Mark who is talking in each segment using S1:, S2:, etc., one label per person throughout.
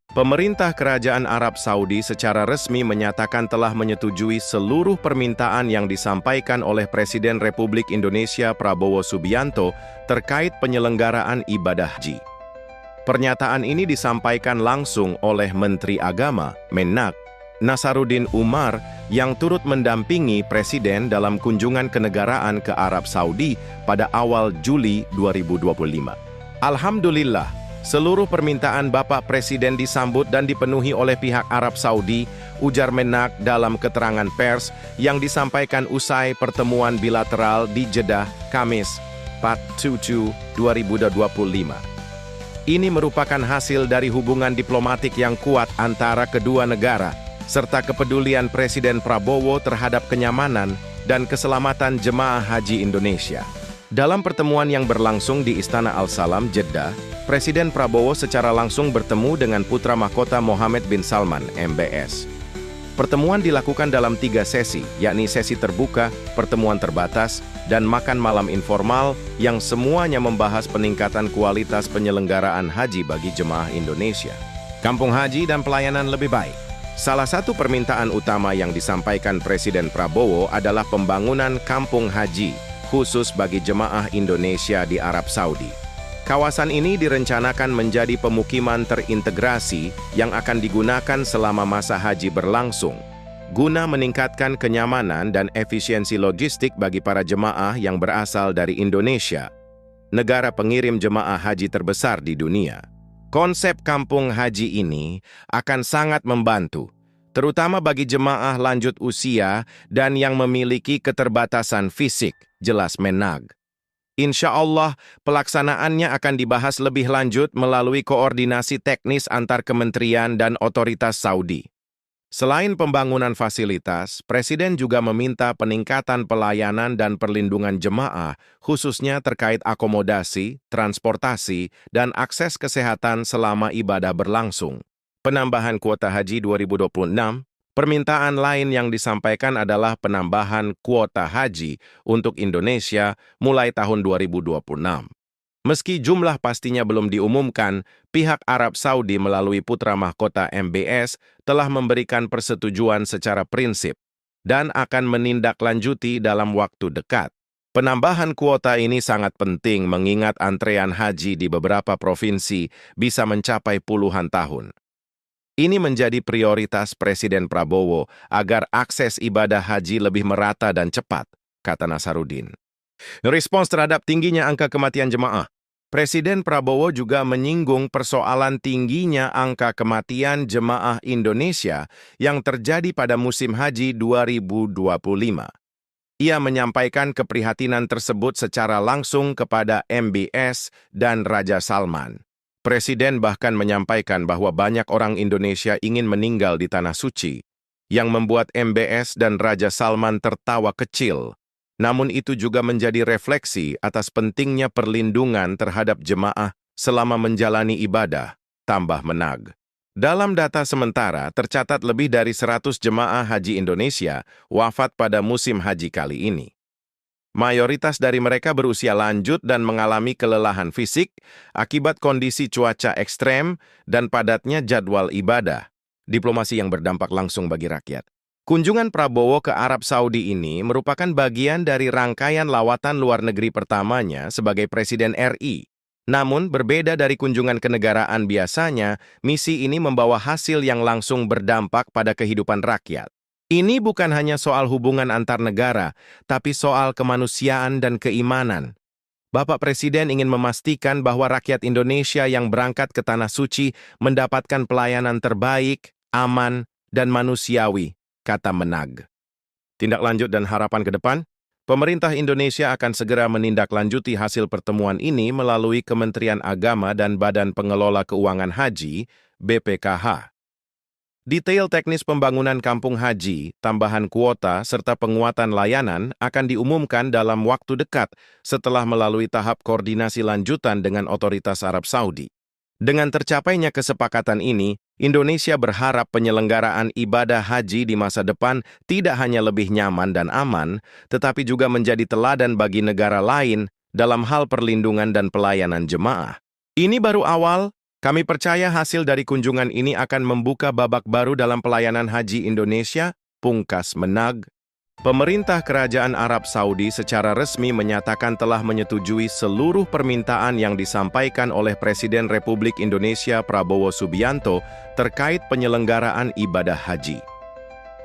S1: Pemerintah Kerajaan Arab Saudi secara resmi menyatakan telah menyetujui seluruh permintaan yang disampaikan oleh Presiden Republik Indonesia Prabowo Subianto terkait penyelenggaraan ibadah haji. Pernyataan ini disampaikan langsung oleh Menteri Agama, Menak, Nasaruddin Umar, yang turut mendampingi Presiden dalam kunjungan kenegaraan ke Arab Saudi pada awal Juli 2025. Alhamdulillah, seluruh permintaan Bapak Presiden disambut dan dipenuhi oleh pihak Arab Saudi, ujar Menak dalam keterangan pers yang disampaikan usai pertemuan bilateral di Jeddah, Kamis, 4/7/2025. Ini merupakan hasil dari hubungan diplomatik yang kuat antara kedua negara, serta kepedulian Presiden Prabowo terhadap kenyamanan dan keselamatan jemaah haji Indonesia. Dalam pertemuan yang berlangsung di Istana Al-Salam, Jeddah, Presiden Prabowo secara langsung bertemu dengan putra mahkota Mohammed bin Salman, MBS. Pertemuan dilakukan dalam 3 sesi, yakni sesi terbuka, pertemuan terbatas, dan makan malam informal yang semuanya membahas peningkatan kualitas penyelenggaraan haji bagi jemaah Indonesia, kampung haji dan pelayanan lebih baik. Salah satu permintaan utama yang disampaikan Presiden Prabowo adalah pembangunan kampung haji khusus bagi jemaah Indonesia di Arab Saudi. Kawasan ini direncanakan menjadi pemukiman terintegrasi yang akan digunakan selama masa haji berlangsung, guna meningkatkan kenyamanan dan efisiensi logistik bagi para jemaah yang berasal dari Indonesia, negara pengirim jemaah haji terbesar di dunia. Konsep kampung haji ini akan sangat membantu, terutama bagi jemaah lanjut usia dan yang memiliki keterbatasan fisik, jelas Menag. Insya Allah, pelaksanaannya akan dibahas lebih lanjut melalui koordinasi teknis antar kementerian dan otoritas Saudi. Selain pembangunan fasilitas, Presiden juga meminta peningkatan pelayanan dan perlindungan jemaah, khususnya terkait akomodasi, transportasi, dan akses kesehatan selama ibadah berlangsung. Penambahan kuota haji 2026, permintaan lain yang disampaikan adalah penambahan kuota haji untuk Indonesia mulai tahun 2026. Meski jumlah pastinya belum diumumkan, pihak Arab Saudi melalui putra mahkota MBS telah memberikan persetujuan secara prinsip dan akan menindaklanjuti dalam waktu dekat. Penambahan kuota ini sangat penting mengingat antrean haji di beberapa provinsi bisa mencapai puluhan tahun. Ini menjadi prioritas Presiden Prabowo agar akses ibadah haji lebih merata dan cepat, kata Nasaruddin. Respons terhadap tingginya angka kematian jemaah. Presiden Prabowo juga menyinggung persoalan tingginya angka kematian jemaah Indonesia yang terjadi pada musim haji 2025. Ia menyampaikan keprihatinan tersebut secara langsung kepada MBS dan Raja Salman. Presiden bahkan menyampaikan bahwa banyak orang Indonesia ingin meninggal di Tanah Suci, yang membuat MBS dan Raja Salman tertawa kecil. Namun itu juga menjadi refleksi atas pentingnya perlindungan terhadap jemaah selama menjalani ibadah, tambah Menag. Dalam data sementara, tercatat lebih dari 100 jemaah haji Indonesia wafat pada musim haji kali ini. Mayoritas dari mereka berusia lanjut dan mengalami kelelahan fisik akibat kondisi cuaca ekstrem dan padatnya jadwal ibadah, diplomasi yang berdampak langsung bagi rakyat. Kunjungan Prabowo ke Arab Saudi ini merupakan bagian dari rangkaian lawatan luar negeri pertamanya sebagai Presiden RI. Namun, berbeda dari kunjungan kenegaraan biasanya, misi ini membawa hasil yang langsung berdampak pada kehidupan rakyat. Ini bukan hanya soal hubungan antar negara, tapi soal kemanusiaan dan keimanan. Bapak Presiden ingin memastikan bahwa rakyat Indonesia yang berangkat ke Tanah Suci mendapatkan pelayanan terbaik, aman, dan manusiawi, kata Menag. Tindak lanjut dan harapan ke depan, pemerintah Indonesia akan segera menindaklanjuti hasil pertemuan ini melalui Kementerian Agama dan Badan Pengelola Keuangan Haji, BPKH. Detail teknis pembangunan kampung haji, tambahan kuota, serta penguatan layanan akan diumumkan dalam waktu dekat setelah melalui tahap koordinasi lanjutan dengan otoritas Arab Saudi. Dengan tercapainya kesepakatan ini, Indonesia berharap penyelenggaraan ibadah haji di masa depan tidak hanya lebih nyaman dan aman, tetapi juga menjadi teladan bagi negara lain dalam hal perlindungan dan pelayanan jemaah. Ini baru awal, Kami percaya hasil dari kunjungan ini akan membuka babak baru dalam pelayanan haji Indonesia, pungkas Menag. Pemerintah Kerajaan Arab Saudi secara resmi menyatakan telah menyetujui seluruh permintaan yang disampaikan oleh Presiden Republik Indonesia Prabowo Subianto terkait penyelenggaraan ibadah haji.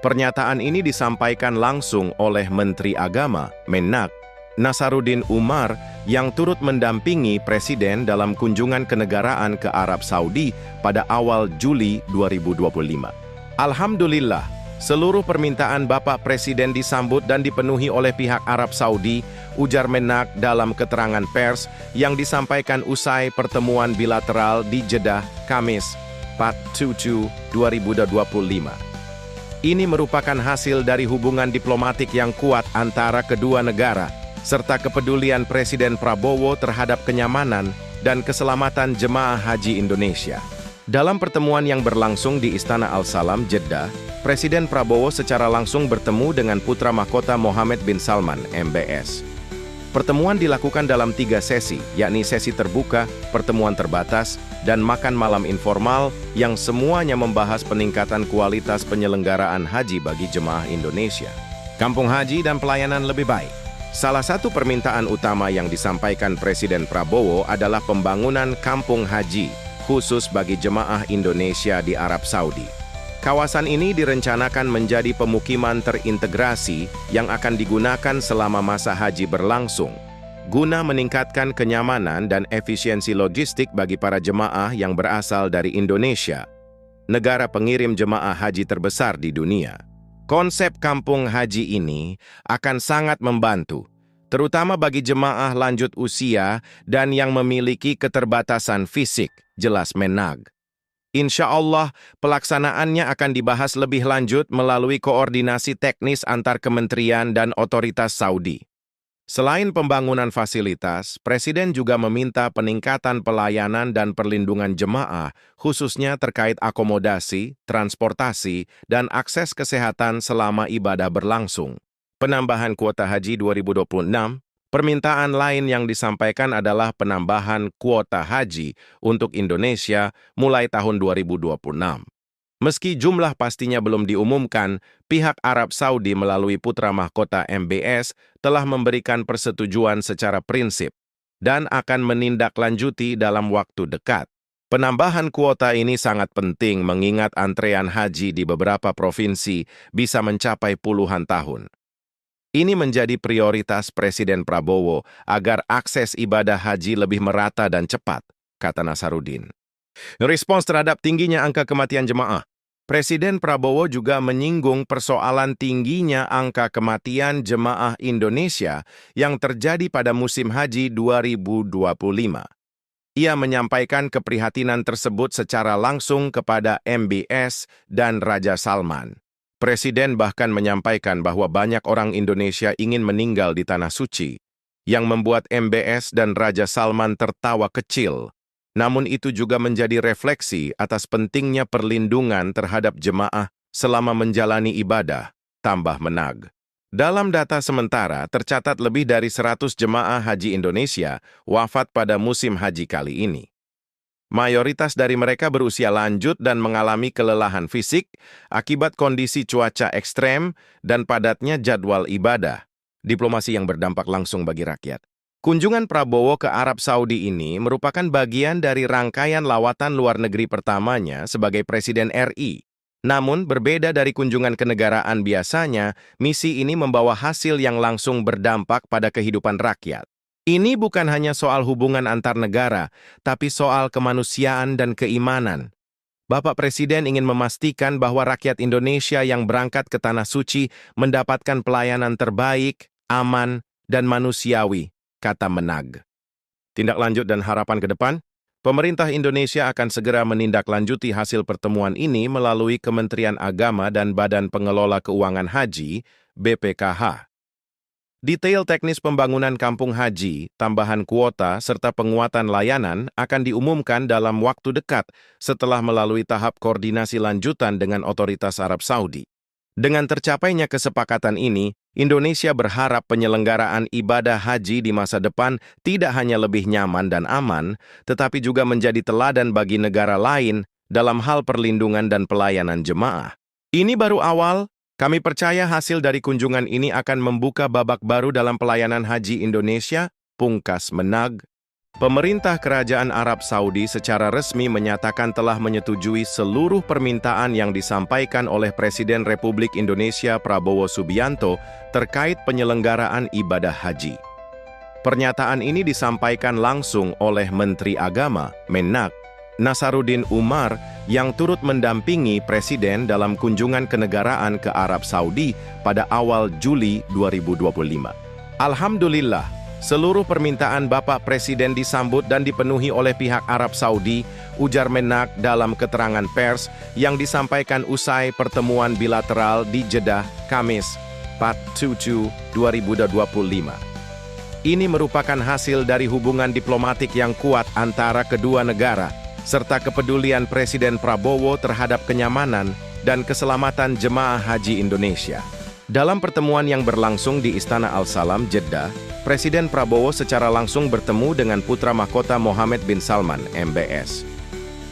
S1: Pernyataan ini disampaikan langsung oleh Menteri Agama, Menak, Nasaruddin Umar, yang turut mendampingi Presiden dalam kunjungan kenegaraan ke Arab Saudi pada awal Juli 2025. Alhamdulillah, seluruh permintaan Bapak Presiden disambut dan dipenuhi oleh pihak Arab Saudi, ujar Menak dalam keterangan pers yang disampaikan usai pertemuan bilateral di Jeddah, Kamis, 4/7/2025. Ini merupakan hasil dari hubungan diplomatik yang kuat antara kedua negara, serta kepedulian Presiden Prabowo terhadap kenyamanan dan keselamatan jemaah haji Indonesia. Dalam pertemuan yang berlangsung di Istana Al-Salam, Jeddah, Presiden Prabowo secara langsung bertemu dengan putra mahkota Mohammed bin Salman, MBS. Pertemuan dilakukan dalam 3 sesi, yakni sesi terbuka, pertemuan terbatas, dan makan malam informal yang semuanya membahas peningkatan kualitas penyelenggaraan haji bagi jemaah Indonesia. Kampung haji dan pelayanan lebih baik. Salah satu permintaan utama yang disampaikan Presiden Prabowo adalah pembangunan kampung haji, khusus bagi jemaah Indonesia di Arab Saudi. Kawasan ini direncanakan menjadi pemukiman terintegrasi yang akan digunakan selama masa haji berlangsung, guna meningkatkan kenyamanan dan efisiensi logistik bagi para jemaah yang berasal dari Indonesia, negara pengirim jemaah haji terbesar di dunia. Konsep kampung haji ini akan sangat membantu, terutama bagi jemaah lanjut usia dan yang memiliki keterbatasan fisik, jelas Menag. Insya Allah, pelaksanaannya akan dibahas lebih lanjut melalui koordinasi teknis antar kementerian dan otoritas Saudi. Selain pembangunan fasilitas, Presiden juga meminta peningkatan pelayanan dan perlindungan jemaah, khususnya terkait akomodasi, transportasi, dan akses kesehatan selama ibadah berlangsung. Penambahan kuota haji 2026. Permintaan lain yang disampaikan adalah penambahan kuota haji untuk Indonesia mulai tahun 2026. Meski jumlah pastinya belum diumumkan, pihak Arab Saudi melalui putra mahkota MBS telah memberikan persetujuan secara prinsip dan akan menindaklanjuti dalam waktu dekat. Penambahan kuota ini sangat penting mengingat antrean haji di beberapa provinsi bisa mencapai puluhan tahun. Ini menjadi prioritas Presiden Prabowo agar akses ibadah haji lebih merata dan cepat, kata Nasaruddin. Respons terhadap tingginya angka kematian jemaah. Presiden Prabowo juga menyinggung persoalan tingginya angka kematian jemaah Indonesia yang terjadi pada musim haji 2025. Ia menyampaikan keprihatinan tersebut secara langsung kepada MBS dan Raja Salman. Presiden bahkan menyampaikan bahwa banyak orang Indonesia ingin meninggal di Tanah Suci, yang membuat MBS dan Raja Salman tertawa kecil. Namun itu juga menjadi refleksi atas pentingnya perlindungan terhadap jemaah selama menjalani ibadah, tambah Menag. Dalam data sementara, tercatat lebih dari 100 jemaah haji Indonesia wafat pada musim haji kali ini. Mayoritas dari mereka berusia lanjut dan mengalami kelelahan fisik akibat kondisi cuaca ekstrem dan padatnya jadwal ibadah, diplomasi yang berdampak langsung bagi rakyat. Kunjungan Prabowo ke Arab Saudi ini merupakan bagian dari rangkaian lawatan luar negeri pertamanya sebagai Presiden RI. Namun, berbeda dari kunjungan kenegaraan biasanya, misi ini membawa hasil yang langsung berdampak pada kehidupan rakyat. Ini bukan hanya soal hubungan antar negara, tapi soal kemanusiaan dan keimanan. Bapak Presiden ingin memastikan bahwa rakyat Indonesia yang berangkat ke Tanah Suci mendapatkan pelayanan terbaik, aman, dan manusiawi, kata Menag. Tindak lanjut dan harapan ke depan, pemerintah Indonesia akan segera menindaklanjuti hasil pertemuan ini melalui Kementerian Agama dan Badan Pengelola Keuangan Haji, BPKH. Detail teknis pembangunan kampung haji, tambahan kuota, serta penguatan layanan akan diumumkan dalam waktu dekat setelah melalui tahap koordinasi lanjutan dengan otoritas Arab Saudi. Dengan tercapainya kesepakatan ini, Indonesia berharap penyelenggaraan ibadah haji di masa depan tidak hanya lebih nyaman dan aman, tetapi juga menjadi teladan bagi negara lain dalam hal perlindungan dan pelayanan jemaah. Ini baru awal, kami percaya hasil dari kunjungan ini akan membuka babak baru dalam pelayanan haji Indonesia, pungkas Menag. Pemerintah Kerajaan Arab Saudi secara resmi menyatakan telah menyetujui seluruh permintaan yang disampaikan oleh Presiden Republik Indonesia Prabowo Subianto terkait penyelenggaraan ibadah haji. Pernyataan ini disampaikan langsung oleh Menteri Agama, Menak, Nasaruddin Umar, yang turut mendampingi Presiden dalam kunjungan kenegaraan ke Arab Saudi pada awal Juli 2025. Alhamdulillah, seluruh permintaan Bapak Presiden disambut dan dipenuhi oleh pihak Arab Saudi, ujar Menak dalam keterangan pers yang disampaikan usai pertemuan bilateral di Jeddah, Kamis, 4/7/2025. Ini merupakan hasil dari hubungan diplomatik yang kuat antara kedua negara, serta kepedulian Presiden Prabowo terhadap kenyamanan dan keselamatan jemaah haji Indonesia. Dalam pertemuan yang berlangsung di Istana Al-Salam, Jeddah, Presiden Prabowo secara langsung bertemu dengan putra mahkota Mohammed bin Salman, MBS.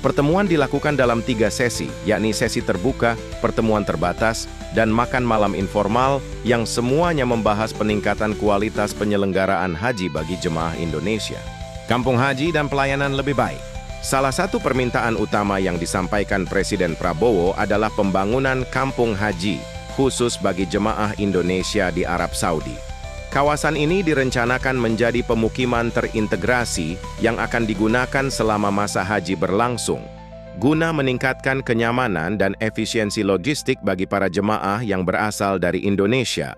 S1: Pertemuan dilakukan dalam 3 sesi, yakni sesi terbuka, pertemuan terbatas, dan makan malam informal yang semuanya membahas peningkatan kualitas penyelenggaraan haji bagi jemaah Indonesia. Kampung haji dan pelayanan lebih baik. Salah satu permintaan utama yang disampaikan Presiden Prabowo adalah pembangunan kampung haji, khusus bagi jemaah Indonesia di Arab Saudi. Kawasan ini direncanakan menjadi pemukiman terintegrasi yang akan digunakan selama masa haji berlangsung, guna meningkatkan kenyamanan dan efisiensi logistik bagi para jemaah yang berasal dari Indonesia,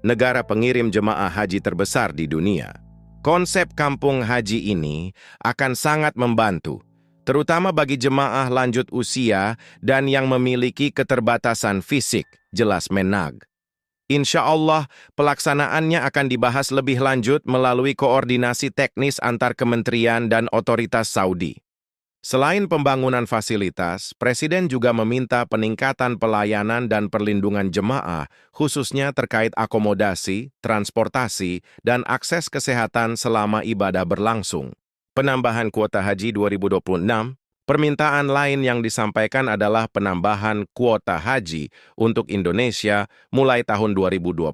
S1: negara pengirim jemaah haji terbesar di dunia. Konsep kampung haji ini akan sangat membantu, terutama bagi jemaah lanjut usia dan yang memiliki keterbatasan fisik, jelas Menag. Insya Allah, pelaksanaannya akan dibahas lebih lanjut melalui koordinasi teknis antar kementerian dan otoritas Saudi. Selain pembangunan fasilitas, Presiden juga meminta peningkatan pelayanan dan perlindungan jemaah, khususnya terkait akomodasi, transportasi, dan akses kesehatan selama ibadah berlangsung. Penambahan kuota haji 2026. Permintaan lain yang disampaikan adalah penambahan kuota haji untuk Indonesia mulai tahun 2026.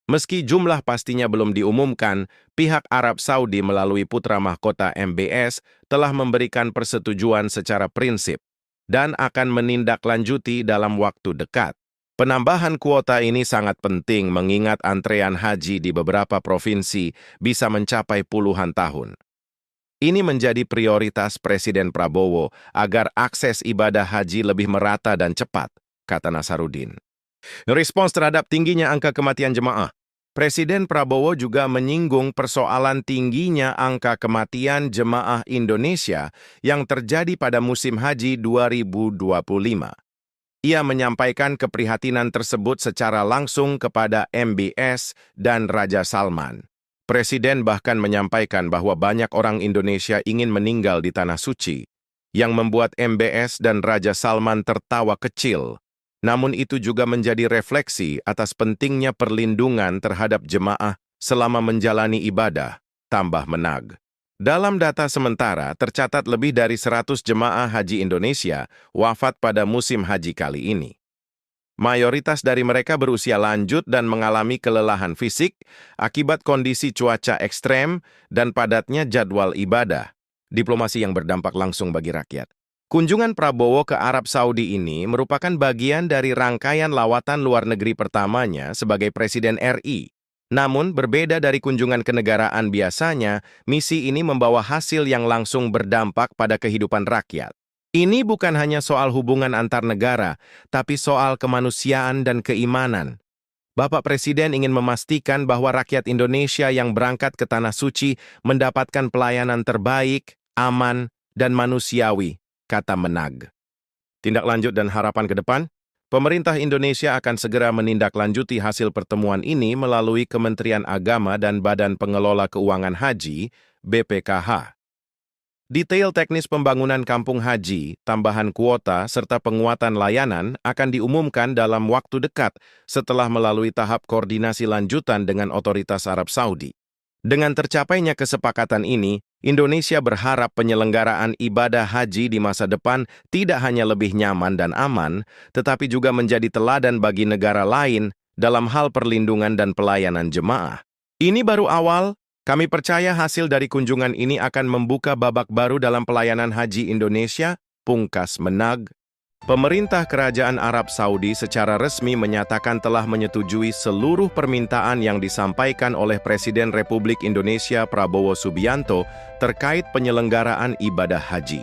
S1: Meski jumlah pastinya belum diumumkan, pihak Arab Saudi melalui putra mahkota MBS telah memberikan persetujuan secara prinsip dan akan menindaklanjuti dalam waktu dekat. Penambahan kuota ini sangat penting mengingat antrean haji di beberapa provinsi bisa mencapai puluhan tahun. Ini menjadi prioritas Presiden Prabowo agar akses ibadah haji lebih merata dan cepat, kata Nasaruddin. Respons terhadap tingginya angka kematian jemaah. Presiden Prabowo juga menyinggung persoalan tingginya angka kematian jemaah Indonesia yang terjadi pada musim haji 2025. Ia menyampaikan keprihatinan tersebut secara langsung kepada MBS dan Raja Salman. Presiden bahkan menyampaikan bahwa banyak orang Indonesia ingin meninggal di Tanah Suci, yang membuat MBS dan Raja Salman tertawa kecil. Namun itu juga menjadi refleksi atas pentingnya perlindungan terhadap jemaah selama menjalani ibadah, tambah Menag. Dalam data sementara, tercatat lebih dari 100 jemaah haji Indonesia wafat pada musim haji kali ini. Mayoritas dari mereka berusia lanjut dan mengalami kelelahan fisik akibat kondisi cuaca ekstrem dan padatnya jadwal ibadah, diplomasi yang berdampak langsung bagi rakyat. Kunjungan Prabowo ke Arab Saudi ini merupakan bagian dari rangkaian lawatan luar negeri pertamanya sebagai Presiden RI. Namun, berbeda dari kunjungan kenegaraan biasanya, misi ini membawa hasil yang langsung berdampak pada kehidupan rakyat. Ini bukan hanya soal hubungan antar negara, tapi soal kemanusiaan dan keimanan. Bapak Presiden ingin memastikan bahwa rakyat Indonesia yang berangkat ke Tanah Suci mendapatkan pelayanan terbaik, aman, dan manusiawi, kata Menag. Tindak lanjut dan harapan ke depan, pemerintah Indonesia akan segera menindaklanjuti hasil pertemuan ini melalui Kementerian Agama dan Badan Pengelola Keuangan Haji, BPKH. Detail teknis pembangunan kampung haji, tambahan kuota, serta penguatan layanan akan diumumkan dalam waktu dekat setelah melalui tahap koordinasi lanjutan dengan otoritas Arab Saudi. Dengan tercapainya kesepakatan ini, Indonesia berharap penyelenggaraan ibadah haji di masa depan tidak hanya lebih nyaman dan aman, tetapi juga menjadi teladan bagi negara lain dalam hal perlindungan dan pelayanan jemaah. Ini baru awal. Kami percaya hasil dari kunjungan ini akan membuka babak baru dalam pelayanan haji Indonesia, pungkas Menag. Pemerintah Kerajaan Arab Saudi secara resmi menyatakan telah menyetujui seluruh permintaan yang disampaikan oleh Presiden Republik Indonesia Prabowo Subianto terkait penyelenggaraan ibadah haji.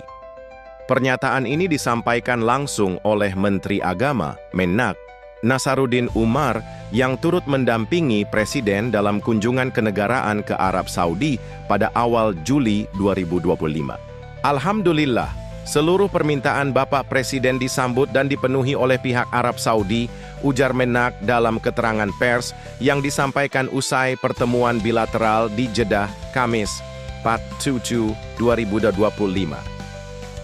S1: Pernyataan ini disampaikan langsung oleh Menteri Agama, Menag, Nasaruddin Umar, yang turut mendampingi Presiden dalam kunjungan kenegaraan ke Arab Saudi pada awal Juli 2025. Alhamdulillah, seluruh permintaan Bapak Presiden disambut dan dipenuhi oleh pihak Arab Saudi, ujar Menag dalam keterangan pers yang disampaikan usai pertemuan bilateral di Jeddah, Kamis, 4/7/2025.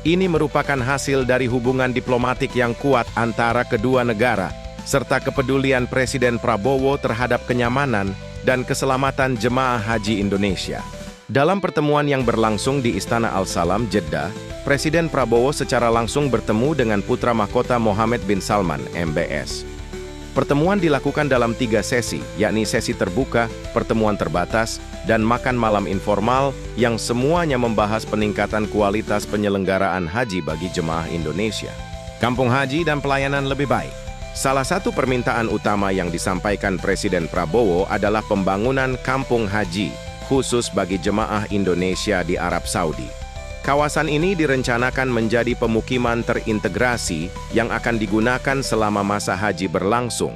S1: Ini merupakan hasil dari hubungan diplomatik yang kuat antara kedua negara, serta kepedulian Presiden Prabowo terhadap kenyamanan dan keselamatan jemaah haji Indonesia. Dalam pertemuan yang berlangsung di Istana Al-Salam, Jeddah, Presiden Prabowo secara langsung bertemu dengan putra mahkota Mohammed bin Salman, MBS. Pertemuan dilakukan dalam 3 sesi, yakni sesi terbuka, pertemuan terbatas, dan makan malam informal yang semuanya membahas peningkatan kualitas penyelenggaraan haji bagi jemaah Indonesia. Kampung haji dan pelayanan lebih baik. Salah satu permintaan utama yang disampaikan Presiden Prabowo adalah pembangunan kampung haji, khusus bagi jemaah Indonesia di Arab Saudi. Kawasan ini direncanakan menjadi pemukiman terintegrasi yang akan digunakan selama masa haji berlangsung,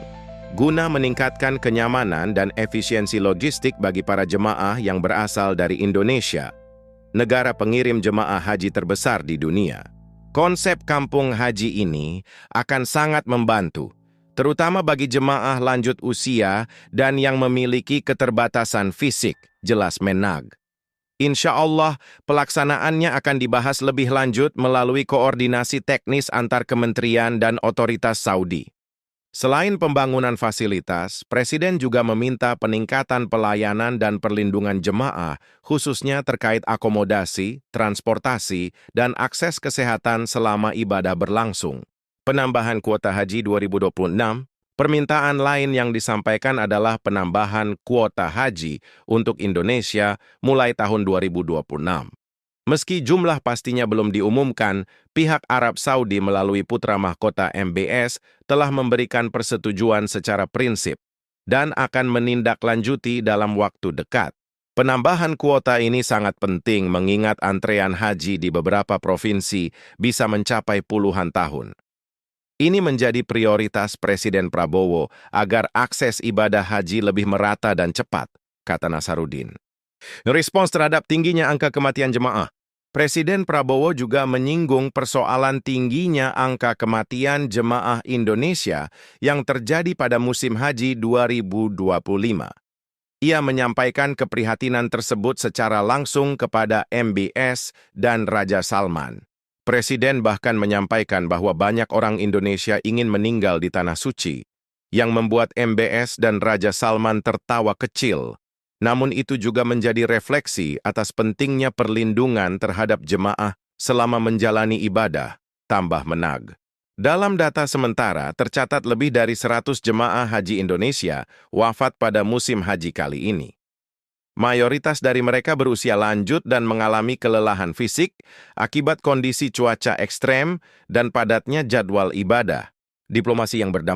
S1: guna meningkatkan kenyamanan dan efisiensi logistik bagi para jemaah yang berasal dari Indonesia, negara pengirim jemaah haji terbesar di dunia. Konsep kampung haji ini akan sangat membantu, terutama bagi jemaah lanjut usia dan yang memiliki keterbatasan fisik, jelas Menag. Insya Allah, pelaksanaannya akan dibahas lebih lanjut melalui koordinasi teknis antar kementerian dan otoritas Saudi. Selain pembangunan fasilitas, Presiden juga meminta peningkatan pelayanan dan perlindungan jemaah, khususnya terkait akomodasi, transportasi, dan akses kesehatan selama ibadah berlangsung. Penambahan kuota haji 2026, permintaan lain yang disampaikan adalah penambahan kuota haji untuk Indonesia mulai tahun 2026. Meski jumlah pastinya belum diumumkan, pihak Arab Saudi melalui putra mahkota MBS telah memberikan persetujuan secara prinsip dan akan menindaklanjuti dalam waktu dekat. Penambahan kuota ini sangat penting mengingat antrean haji di beberapa provinsi bisa mencapai puluhan tahun. Ini menjadi prioritas Presiden Prabowo agar akses ibadah haji lebih merata dan cepat, kata Nasaruddin. Respons terhadap tingginya angka kematian jemaah, Presiden Prabowo juga menyinggung persoalan tingginya angka kematian jemaah Indonesia yang terjadi pada musim haji 2025. Ia menyampaikan keprihatinan tersebut secara langsung kepada MBS dan Raja Salman. Presiden bahkan menyampaikan bahwa banyak orang Indonesia ingin meninggal di Tanah Suci, yang membuat MBS dan Raja Salman tertawa kecil. Namun itu juga menjadi refleksi atas pentingnya perlindungan terhadap jemaah selama menjalani ibadah, tambah Menag. Dalam data sementara, tercatat lebih dari 100 jemaah haji Indonesia wafat pada musim haji kali ini. Mayoritas dari mereka berusia lanjut dan mengalami kelelahan fisik akibat kondisi cuaca ekstrem dan padatnya jadwal ibadah. Diplomasi yang berdampak